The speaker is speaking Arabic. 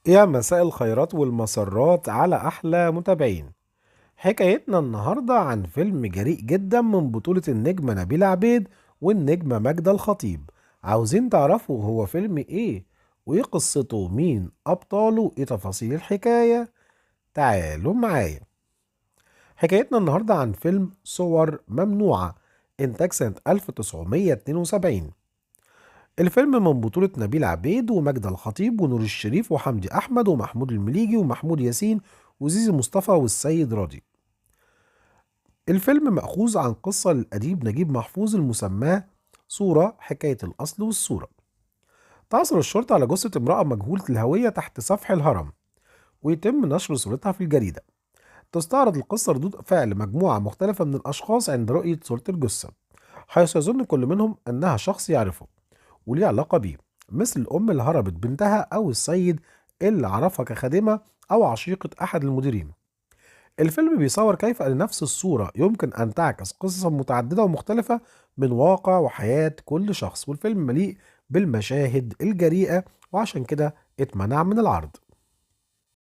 يا مساء الخيرات والمسرات على أحلى متابعين. حكايتنا النهاردة عن فيلم جريء جدا من بطولة النجمة نبيلة عبيد والنجمة ماجدة الخطيب. عاوزين تعرفوا هو فيلم ايه وايه قصته، مين أبطاله، ايه تفاصيل الحكاية؟ تعالوا معايا. حكايتنا النهاردة عن فيلم صور ممنوعة، إنتاج سنة 1972. الفيلم من بطولة نبيل عبيد وماجدة الخطيب ونور الشريف وحمدي أحمد ومحمود المليجي ومحمود ياسين وزيزي مصطفى والسيد راضي. الفيلم مأخوذ عن قصة للأديب نجيب محفوظ المسماه صورة، حكاية الأصل والصورة. تعثر الشرطة على جثة امرأة مجهولة الهوية تحت سفح الهرم، ويتم نشر صورتها في الجريدة. تستعرض القصة ردود فعل مجموعة مختلفة من الأشخاص عند رؤية صورة الجثة، حيث يظن كل منهم أنها شخص يعرفه وليه علاقة بيه، مثل الأم اللي هربت بنتها أو السيد اللي عرفها كخادمة أو عشيقة أحد المديرين. الفيلم بيصور كيف أن نفس الصورة يمكن أن تعكس قصصا متعددة ومختلفة من واقع وحياة كل شخص، والفيلم مليء بالمشاهد الجريئة وعشان كده اتمنع من العرض.